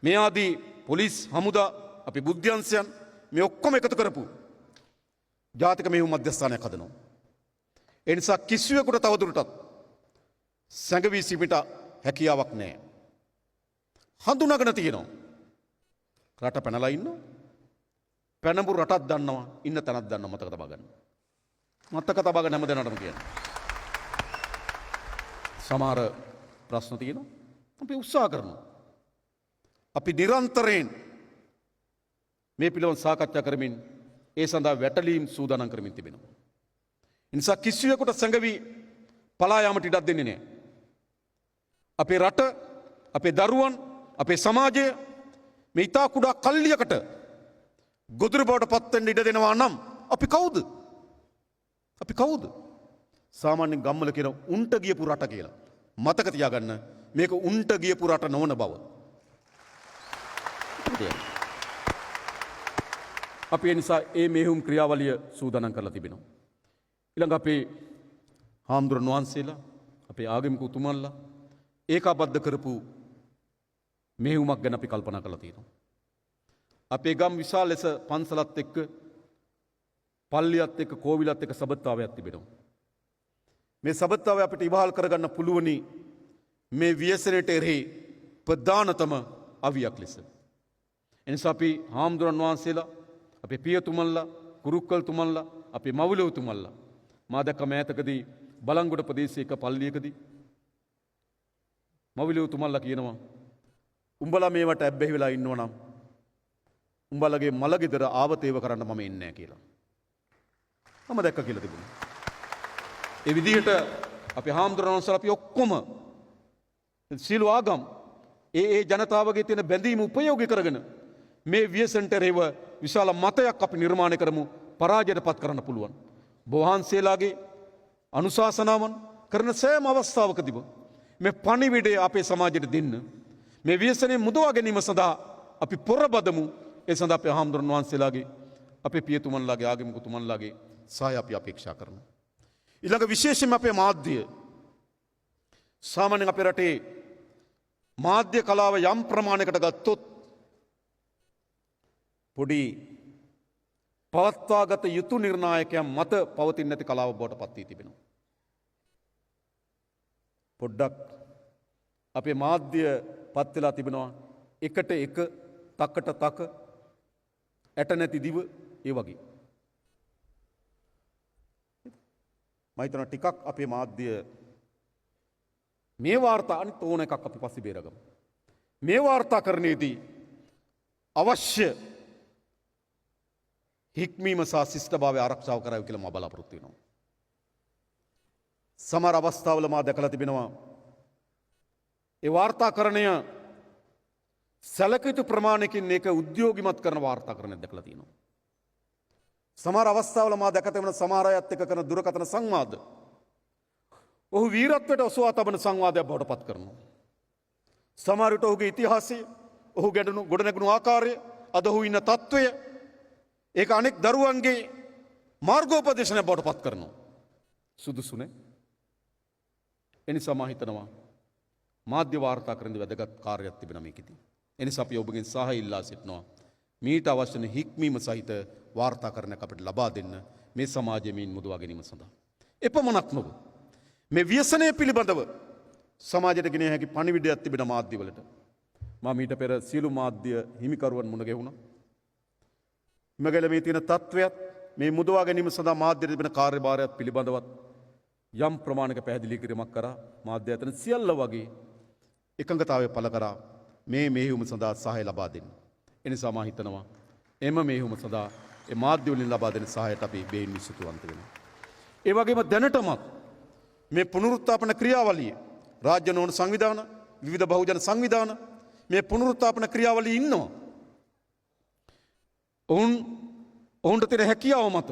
මේ ආදී පොලිස් හමුදා අපි බුද්ධ්‍යංශයන් මේ ඔක්කොම එකතු කරපු ජාතික මෙහෙයුම් මධ්‍යස්ථානයක් හදනවා. ඒ නිසා කිසිවෙකුට තවදුරටත් සැඟවී සිටිට හැකියාවක් නැහැ. හඳුනාගෙන තියෙනවා. රට පැනලා ඉන්නවා. පැනපු රටක් දන්නවා, ඉන්න තැනක් දන්නවා. මතක තබා ගන්න. මතක තබා ගන්න හැමදේනටම කියනවා. සමහර ප්‍රශ්න තියෙනවා. අපි උත්සාහ කරනවා. අපි නිරන්තරයෙන් මේ පිළිබඳව සාකච්ඡා කරමින් ඒ සඳහා වැටලීම් සූදානම් කරමින් තිබෙනවා. නිසා කිසිවෙකුට සැඟවි පලා යාමට ඉඩක් දෙන්නේ නැහැ. අපේ රට, අපේ දරුවන්, අපේ සමාජය මේ ඉතා කුඩා කල්ලියකට ගොදුරු බවට පත් වෙන්න ඉඩ දෙනවා නම් අපි කවුද? අපි කවුද? සාමාන්‍යයෙන් ගම්වල කියන උන්ට ගියපු රට කියලා. මතක තියාගන්න මේක උන්ට ගියපු රට නොවන බව. අපි ඒ නිසා මේ මෙහෙයුම් ක්‍රියාවලිය සූදානම් කරලා තිබෙනවා. ඊළඟ අපේ හාමුදුරන් වහන්සේලා අපේ ආගමික උතුමන්ලා ඒකාබද්ධ කරපු මෙහෙයුමක් ගැන අපි කල්පනා කරලා තියෙනවා. අපේ ගම් විශාල ලෙස පන්සලත් එක්ක පල්ලියත් එක්ක කෝවිලත් එක්ක සබත්තාවයක් තිබෙනවා. මේ සබත්තාවය අපිට ඉවහල් කරගන්න පුළුවනි මේ ව්‍යසනයට එරෙහි ප්‍රධානතම අවියක් ලෙස. එනිසා අපි හාමුදුරන් වහන්සේලා අපේ පියතුමන්ලා කුරුක්කල්තුමන්ලා අපේ මවුලවතුමන්ලා මා දැක්ක මෑතකදී බලංගොඩ ප්‍රදේශයක පල්ලියකදී මවුලවතුමන්ලා කියනවා උඹලා මේවට ඇබ්බැහි වෙලා ඉන්නව නම් උඹලගේ මලගෙදර ආවතේව කරන්න මම එන්නේ නැහැ කියලා. මම දැක්ක කියලා තිබුණා. ඒ විදිහට අපි හාමුදුරන් වහන්සේලා අපි ඔක්කොම සීල ආගම් ඒ ජනතාවගේ තියෙන බැඳීම උපයෝගී කරගෙන මේ ව්‍යසනට එරෙහිව විශාල මතයක් අපි නිර්මාණය කරමු. පරාජයට පත් කරන්න පුළුවන්. බෝවහන්සේලාගේ අනුශාසනාවන් කරන සෑම අවස්ථාවකදීම මේ පණිවිඩය අපේ සමාජයට දෙන්න. මේ ව්‍යසනයෙන් මුදවා ගැනීම සඳහා අපි පොරබදමු. ඒ සඳහා අපේ හාමුදුරන් වහන්සේලාගේ අපේ පියතුමන්ලාගේ ආගමික උතුමන්ලාගේ සහාය අපි අපේක්ෂා කරනවා. ඊළඟ විශේෂයෙන්ම අපේ මාධ්‍ය සාමාන්‍යයෙන් අපේ රටේ මාධ්‍ය කලාව යම් ප්‍රමාණයකට ගත්තොත් පොඩි පවත්වාගත යුතු නිර්ණායකයන් මත පවතින්නේ නැති කලාව බවට පත් වී තිබෙනවා. පොඩ්ඩක් අපේ මාධ්‍ය පත් වෙලා තිබෙනවා එකට එක තකට තක ඇට නැති දිව ඒ වගේ. මම හිතනවා ටිකක් අපේ මාධ්‍ය මේ වාර්තා අනිත් ඕන එකක් අපි පස්සේ බේරගමු. මේ වාර්තාකරණයේදී අවශ්‍ය හික්මීම සහ ශිෂ්ටභාවය ආරක්ෂාව කරාවි කියලා මම බලාපොරොත්තු වෙනවා. සමහර අවස්ථාවල මා දැකලා තිබෙනවා ඒ වාර්තාකරණය සැලකිත ප්‍රමාණයකින් ඒක උද්‍යෝගිමත් කරන වාර්තාකරණයක් දැකලා තියෙනවා. සමහර අවස්ථාවල මා දැක තිබෙන සමහර අයත් එක්ක කරන දුරකථන සංවාද ඔහු වීරත්වයට ඔසවා තබන සංවාදයක් බවට පත් කරනවා. සමහර විට ඔහුගේ ඉතිහාසය ඔහු ගොඩනැගුණු ආකාරය, අද ඔහු ඉන්න තත්ත්වය, ඒක අනෙක් දරුවන්ගේ මාර්ගෝපදේශනය බවට පත් කරනවා. සුදුසුනේ. එනිසා මා හිතනවා මාධ්‍ය වාර්තා කරන වැදගත් කාර්යයක් තිබෙනවා මේකෙදී. එනිසා අපි ඔබගෙන් සහාය ඉල්ලා සිටිනවා. මීට අවශ්‍ය වන හික්මීම සහිත වාර්තාකරණයක් අපිට ලබා දෙන්න මේ සමාජයේ මින් මුදවා ගැනීම සඳහා. එපමණක් නොව මේ ව්‍යසනය පිළිබඳව සමාජයට ගෙන හැකි පණිවිඩයක් තිබෙන මාධ්‍යවලට මා මීට පෙර සියලු මාධ්‍ය හිමිකරුවන් මුණ ගැහුණා. මෙගල මේ තියෙන තත්ත්වයක් මේ මුදවා ගැනීම සඳහා මාධ්‍යයට තිබෙන කාර්යභාරයක් පිළිබඳවත් යම් ප්‍රමාණික පැහැදිලි කිරීමක් කරා මාධ්‍ය අතර සියල්ල වගේ එකඟතාවය පළ කරා මේ මෙහෙයුම සඳහා සහාය ලබා දෙන්න. එනිසා මා හිතනවා එම මෙහෙයුම සඳහා ඒ මාධ්‍ය වලින් ලබා දෙන සහායට අපි බේන් විශ්තුවන්ත වෙනවා. ඒ වගේම දැනටමත් මේ පුනරුත්ථාපන ක්‍රියාවලිය රාජ්‍ය නොවන සංවිධාන විවිධ බහුජන සංවිධාන මේ පුනරුත්ථාපන ක්‍රියාවලිය ඉන්නවා. ඔවුන්ට තියෙන හැකියාව මත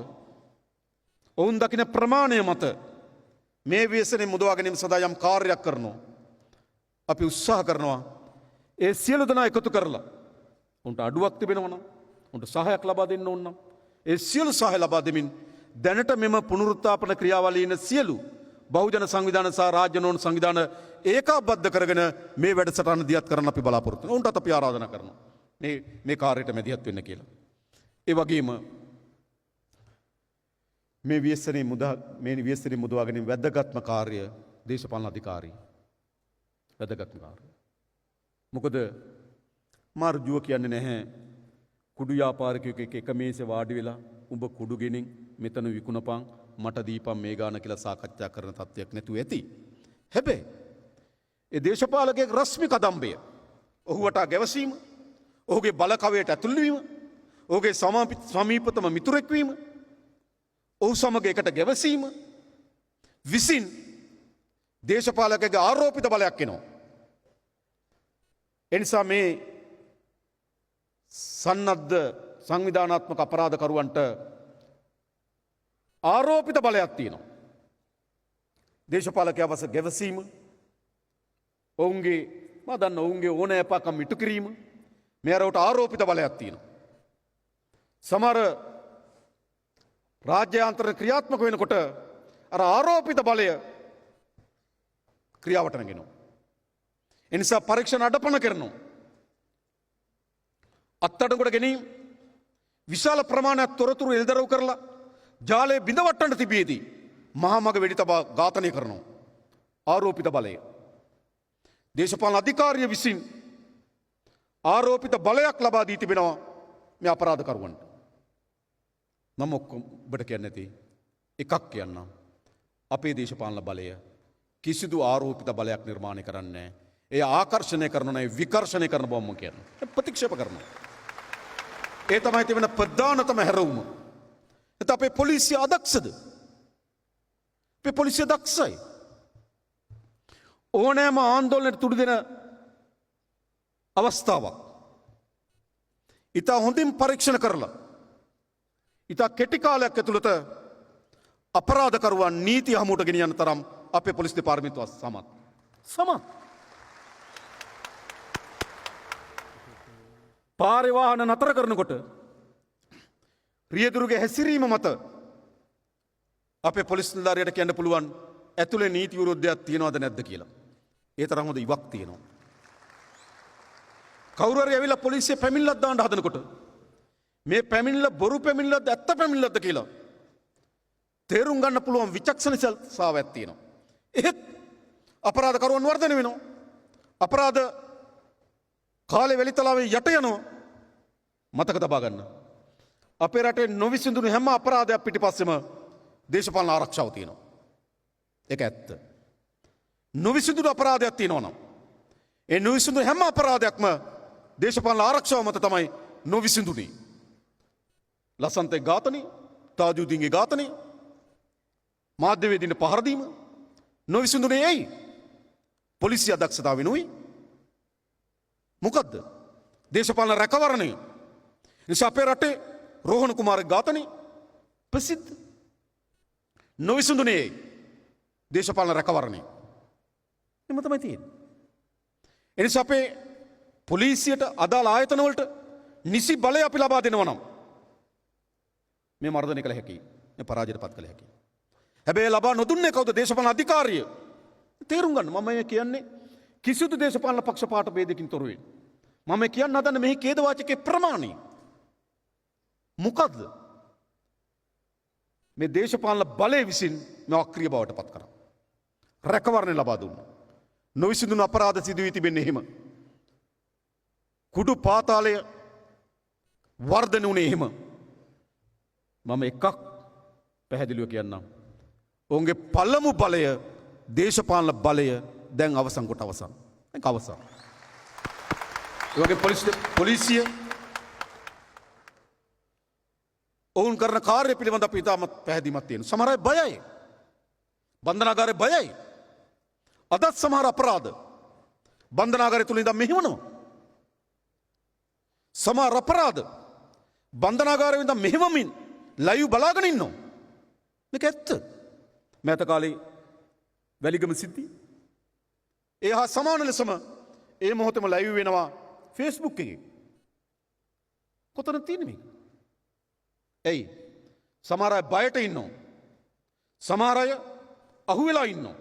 ඔවුන් දකින ප්‍රමාණය මත මේ ව්‍යසනය මුදවා ගැනීම සඳහා යම් කාර්යයක් කරනවා. අපි උත්සාහ කරනවා ඒ සියලු දෙනා එකතු කරලා උන්ට අඩුවක් තිබෙනවා නම් උන්ට සහායක් ලබා දෙන්න ඕන නම් ඒ සියලු සහාය ලබා දෙමින් දැනට මෙම පුනරුත්ථාපන ක්‍රියාවලියේ ඉන්න සියලු බහුජන සංවිධාන සහ රාජ්‍ය නොවන සංවිධාන ඒකාබද්ධ කරගෙන මේ වැඩසටහන දියත් කරන්න අපි බලාපොරොත්තු වෙනවා. උන්ටත් අපි ආරාධනා කරනවා මේ කාර්යයට මැදිහත් වෙන්න කියලා. ඒ වගේම මේ ව්‍යසනය මුදවා ගැනීම වැදගත්ම කාර්ය දේශපාලන අධිකාරී වැදගත්ම කාර්ය. මොකද මාර්ජුව කියන්නේ නැහැ කුඩු ව්‍යාපාරිකයෙක් එක මේසේ වාඩි වෙලා උඹ කුඩු ගෙනින් මෙතන විකුණපන් මට දීපන් මේ ගාන කියලා සාකච්ඡා කරන තත්ත්වයක් නැතුව ඇති. හැබැයි ඒ දේශපාලකයෙක් රස්මි කදම්බය ඔහුට ගැවසීම, ඔහුගේ බලකවයට ඇතුල් වීම, ඔහුගේ සමීපතම මිතුරෙක් වීම, ඔහු සමග එකට ගැවසීම විසින් දේශපාලකගේ ආරෝපිත බලයක් එනවා. එනිසා මේ සන්නද්ධ සංවිධානාත්මක අපරාධකරුවන්ට ආරෝපිත බලයක් තියෙනවා. දේශපාලකයා වස ගැවසීම, ඔවුන්ගේ මදන්න ඔවුන්ගේ ඕනෑපාකම් ඉටු කිරීම මෙයාරවට ආරෝපිත බලයක් තියෙනවා. සමහර රාජ්‍යාන්තර ක්‍රියාත්මක වෙනකොට අර ආරෝපිත බලය ක්‍රියාවට නැගෙනවා. එනිසා පරීක්ෂණ අඩපණ කරනවා. අත්අඩංගුවට ගැනීම විශාල ප්‍රමාණයක් තොරතුරු එල්දරව් කරලා ජාලය බිඳවට්ටන්න තිබියදී මහා මග වෙඩි තබා ඝාතනය කරනවා. ආරෝපිත බලය. දේශපාලන අධිකාරිය විසින් ආරෝපිත බලයක් ලබා දී තිබෙනවා මේ අපරාධකරුවන්ට. මම ඔක්කොම ඔබට කියන්නේ නැති එකක් කියන්නම්. අපේ දේශපාලන බලය කිසිදු ආරෝපිත බලයක් නිර්මාණය කරන්නේ නැහැ. ඒ ආකර්ෂණය කරනවා, විකර්ෂණය කරන බව මම කියන්නේ. ප්‍රතික්ෂේප කරනවා. ඒ තමයි තිබෙන ප්‍රධානතම හැරවුම. එතකොට අපේ පොලිසිය අදක්ෂද? අපේ පොලිසිය දක්ෂයි. ඕනෑම ආందోලනයට තුඩු දෙන අවස්ථාවක් ඉතා හොඳින් පරීක්ෂණ කරලා ඉතා කෙටි කාලයක් ඇතුළත අපරාධකරුවන් නීති හමුවට ගෙනියන්න තරම් අපේ පොලිස් දෙපාර්තමේන්තුව සමත්. පාරේ වාහන නතර කරනකොට රියදුරුගේ හැසිරීම මත අපේ පොලිස් නිලධාරියට කියන්න පුළුවන් ඇතුලේ නීති විරුද්ධයක් තියනවද නැද්ද කියලා. ඒ තරම් හොඳ ඉවක් තියෙනවා. කවුරු හරි ඇවිල්ලා පොලිසිය පැමිණිල්ලක් දාන්න හදනකොට මේ පැමිණිල්ල බොරු පැමිණිල්ලක්ද ඇත්ත පැමිණිල්ලක්ද කියලා තේරුම් ගන්න පුළුවන් විචක්ෂණශීලතාවයක් තියෙනවා. එහෙත් අපරාධකරුවන් වර්ධනය වෙනවා. අපරාධ කාලේ වෙලිතලාවේ යට යනවා. මතක තබා ගන්න. අපේ රටේ නොවිසඳුණු හැම අපරාධයක් පිටිපස්සෙම දේශපාලන ආරක්ෂාව තියෙනවා. ඒක ඇත්ත. නොවිසඳුණු අපරාධයක් තියෙනවා නම් ඒ නොවිසඳුණු හැම අපරාධයක්ම දේශපාලන ආරක්ෂාව මත තමයි නොවිසඳුනේ. ලසන්තේ ඝාතනය, තාජුදීන්ගේ ඝාතනය, මාධ්‍යවේදීන්ට පහර දීම නොවිසඳුනේ ඇයි? පොලිසිය අදක්ෂතාව වෙනුයි. මොකද්ද? දේශපාලන රැකවරණය. නිසා අපේ රටේ රෝහණ කුමාරගේ ඝාතනය ප්‍රසිද්ධ. නොවිසඳුනේ ඇයි? දේශපාලන රැකවරණය. එම තමයි තියෙන්නේ. එනිසා අපේ පොලිසියට අදාළ ආයතන වලට නිසි බලය අපි ලබා දෙනවා නම් මේ මර්ධනය කළ හැකියි. මේ පරාජයට පත් කළ හැකියි. හැබැයි ලබා නොදුන්නේ කවුද? දේශපාලන අධිකාරිය. තේරුම් ගන්න. මම මේ කියන්නේ කිසිදු දේශපාලන පක්ෂපාත ભેදකින් තොරව. මම කියන්න හදන්නේ මෙහි ඛේදවාචකයේ ප්‍රමාණය. මොකද්ද? මේ දේශපාලන බලය විසින් මේ අක්‍රිය බවට පත් කරා. රැකවරණය ලබා දුන්නා. නොවිසඳුණු අපරාධ සිදු වී තිබෙන්නේ එහෙම. කුඩු පාතාලය වර්ධනය වුණේ එහෙම. මම එකක් පැහැදිලිව කියන්නම්. ඔවුන්ගේ පළමු බලය දේශපාලන බලය දැන් අවසන් කොට අවසන්. දැන් අවසන්. ඒ වගේ පොලිසිය ඔවුන් කරන කාර්ය පිළිබඳ අපි ඉතාමත් පැහැදිලිමත් තියෙනවා. සමහර අය බයයි. බන්ධනාගාරේ බයයි. අදත් සමහර අපරාධ බන්ධනාගාරය තුල ඉඳන් මෙහෙවනවා. සමහර අපරාධ බන්ධනාගාරේ ඉඳන් මෙහෙවමින් ලයිව් බලාගෙන ඉන්නවා. මේක ඇත්ත. මෑත කාලේ වැලිගම සිද්ධිය. ඒ හා සමාන ලෙසම ඒ මොහොතේම ලයිව් වෙනවා Facebook එකේ. කොතනද තියෙන්නේ මේක? ඇයි? සමහර අය බයට ඉන්නවා. සමහර අය අහුවෙලා ඉන්නවා.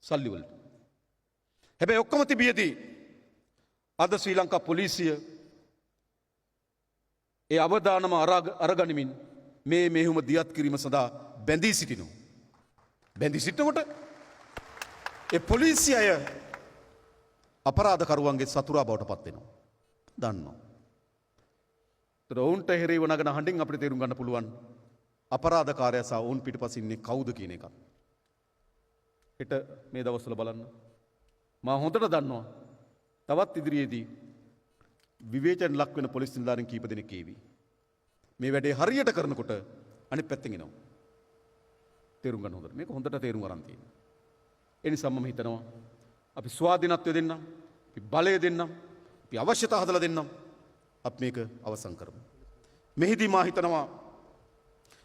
සල්ලි වලට. හැබැයි ඔක්කොම තිබියදී අද ශ්‍රී ලංකා පොලිසිය ඒ අවදානම අරගනිමින් මේ මෙහෙම දියත් කිරීම සඳහා බැඳී සිටිනවා. බැඳී සිටිනකොට ඒ පොලිසිය අය අපරාධකරුවන්ගේ සතුරා බවට පත් වෙනවා. දන්නවා. ඒතර ඔවුන්ට හැරෙව නගන හඬින් අපිට තේරුම් ගන්න පුළුවන් අපරාධකාරයා සහ ඔවුන් පිටපසින් ඉන්නේ කවුද කියන එක. හෙට මේ දවස්වල බලන්න. මම හොඳට දන්නවා. තවත් ඉදිරියේදී විවේචන ලක් වෙන පොලිස් නිලධාරීන් කීප දෙනෙක් ඒවි. මේ වැඩේ හරියට කරනකොට අනිත් පැත්තෙන් එනවා. තේරුම් ගන්න හොඳට. මේක හොඳට තේරුම් ගන්න තියෙනවා. ඒ නිසා මම හිතනවා අපි ස්වාධීනත්වය දෙන්නම්, අපි බලය දෙන්නම්, අපි අවශ්‍යතා හදලා දෙන්නම්. අපි මේක අවසන් කරමු. මෙහිදී මා හිතනවා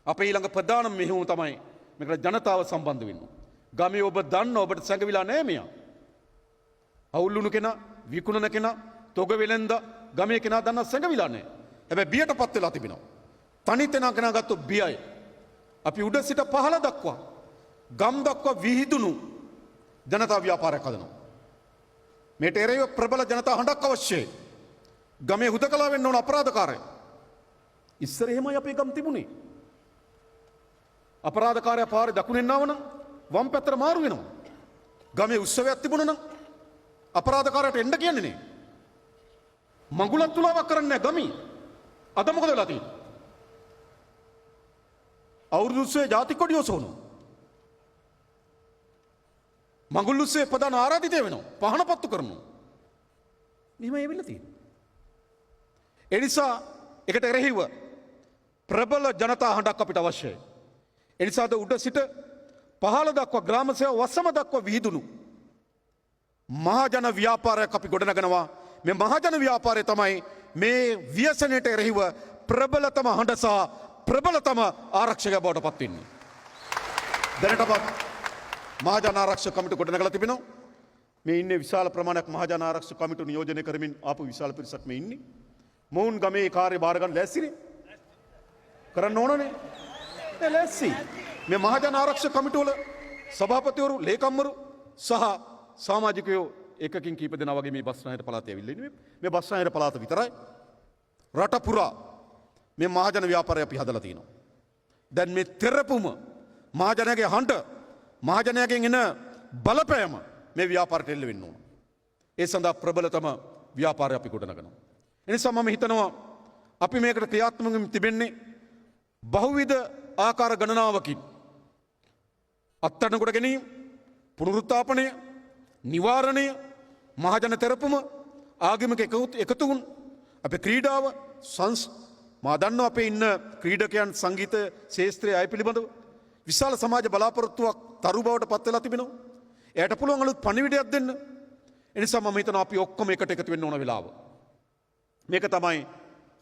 අපේ ඊළඟ ප්‍රධානම මෙහෙයුම තමයි මේකට ජනතාව සම්බන්ධ වෙන්න. ගමේ ඔබ දන්න ඔබට සැඟවිලා නැහැ මෙයා. අවුල්ුණු කෙනා, විකුණන කෙනා, තොග වෙලෙන්ද ගමේ කෙනා දන්න සැඟවිලා නැහැ. හැබැයි බියටපත් වෙලා තිබෙනවා. තනි තැනක් කෙනා ගත්තොත් බියයි. අපි උඩ සිට පහළ දක්වා ගම් දක්වා විහිදුණු ජනතා ව්‍යාපාරයක් හදනවා. මේට එරෙහිව ප්‍රබල ජනතා හඬක් අවශ්‍යයි. ගමේ හුදකලා වෙන්න ඕන අපරාධකාරය. ඉස්සර එහෙමයි අපේ ගම් තිබුණේ. අපරාධකාරයා පාරේ දකුණෙන් ආවනම් වම් පැත්තට මාරු වෙනවා. ගමේ උත්සවයක් තිබුණා නම් අපරාධකාරයට එන්න කියන්නේ නේ. මඟුලක් තුලාවක් කරන්නේ නැහැ ගමේ. අද මොකද වෙලා තියෙන්නේ? අවුරුදු උත්සවයේ ජාතික කොඩිය ඔසවනවා. මඟුල් උත්සවයේ ප්‍රධාන ආරාධිතය වෙනවා. පහන පත්තු කරනවා. මෙහෙම එවිලා තියෙන්නේ. ඒ නිසා එකට එරෙහිව ප්‍රබල ජනතා හඬක් අපිට අවශ්‍යයි. ඒ නිසාද උඩ සිට පහළ දක්වා ග්‍රාම සේවා වසම දක්වා විහිදුණු මහජන ව්‍යාපාරයක් අපි ගොඩනගනවා. මේ මහජන ව්‍යාපාරය තමයි මේ ව්‍යසනයට එරෙහිව ප්‍රබලතම හඬ සහ ප්‍රබලතම ආරක්ෂකයා බවට පත් වෙන්නේ. දැනටමත් මහජන ආරක්ෂක කමිටු ගොඩනගලා තිබෙනවා. මේ ඉන්නේ විශාල ප්‍රමාණයක් මහජන ආරක්ෂක කමිටු නියෝජනය කරමින් ආපු විශාල පිරිසක් මේ ඉන්නේ. මොවුන් ගමේ කාර්ය බාර ගන්න ලෑස්තිනේ. කරන්න ඕනනේ. ඒ ලෑස්ති. මේ මහජන ආරක්ෂක කමිටු වල සභාපතිවරු, ලේකම්වරු සහ සමාජිකයෝ එකකින් කීප දෙනා වගේ මේ බස්නාහිර පළාතේ ඇවිල්ලා ඉන්නේ. මේ බස්නාහිර පළාත විතරයි රට පුරා මේ මහජන ව්‍යාපාරය අපි හදලා තියෙනවා. දැන් මේ තෙරපුම මහජනයාගේ හඬ, මහජනයාගෙන් එන බලපෑම මේ ව්‍යාපාරයට එල්ල වෙන්න ඕන. ඒ සඳහා ප්‍රබලතම ව්‍යාපාරය අපි ගොඩනගනවා. එනිසා මම හිතනවා අපි මේකට ක්‍රියාත්මක වෙමින් තිබෙන්නේ බහුවිධ ආකාර ගණනාවකින්. අත්අඩංගුවට ගැනීම, පුනරුත්ථාපනය, නිවාරණය, මහජන තෙරපුම, ආගමික එකතුන්, අපේ ක්‍රීඩාව, මා දන්නවා අපේ ඉන්න ක්‍රීඩකයන් සංගීත ශාස්ත්‍රයේ අය පිළිබඳව විශාල සමාජ බලාපොරොත්තුවක් තරු බවට පත් වෙලා තිබෙනවා. එයාට පුළුවන් අලුත් පණිවිඩයක් දෙන්න. ඒ නිසා මම හිතනවා අපි ඔක්කොම එකට එකතු වෙන්න ඕන වෙලාව. මේක තමයි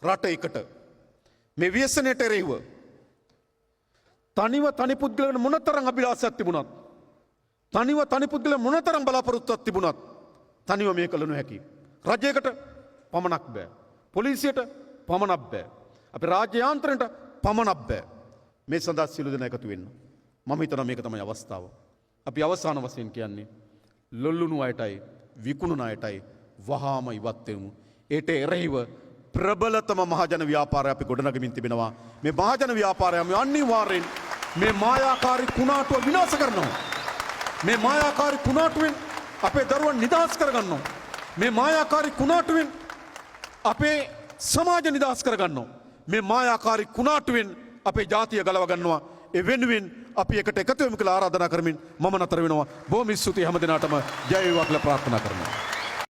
රට එකට. මේ ව්‍යසනයට එරෙහිව තනිව තනි පුද්ගලයන් මොනතරම් අභිලාෂයක් තිබුණත්, තනිව තනි පුද්ගලයන් මොනතරම් බලාපොරොත්තුවක් තිබුණත් තනිව මේ කළ නොහැකි. රජයකට පමණක් බෑ. පොලිසියට පමණක් බෑ. අපි රාජ්‍ය යාන්ත්‍රණයට පමණක් බෑ. මේ සඳහා සියලු දෙනා එකතු වෙන්න. මම හිතනවා මේක තමයි අවස්ථාව. අපි අවසාන වශයෙන් කියන්නේ ලොල්ලුණු අයටයි විකුණුන අයටයි වහාම ඉවත් වෙමු. ඒට එරෙහිව ප්‍රබලතම මහජන ව්‍යාපාරය අපි ගොඩනගමින් තිබෙනවා. මේ මහජන ව්‍යාපාරය අපි අනිවාර්යෙන් මේ මායාකාරී කුණාටුව විනාශ කරනවා. මේ මායාකාරී කුණාටුවෙන් අපේ දරුවන් නිදහස් කරගන්නවා. මේ මායාකාරී කුණාටුවෙන් අපේ සමාජ නිදහස් කරගන්නවා. මේ මායාකාරී කුණාටුවෙන් අපේ ජාතිය ගලව ගන්නවා. ඒ වෙනුවෙන් අපි එකට එකතු වෙමු කියලා ආරාධනා කරමින් මම නතර වෙනවා. බොහොම ස්තුතියි හැම දිනාටම ජය වේවා කියලා ප්‍රාර්ථනා කරනවා.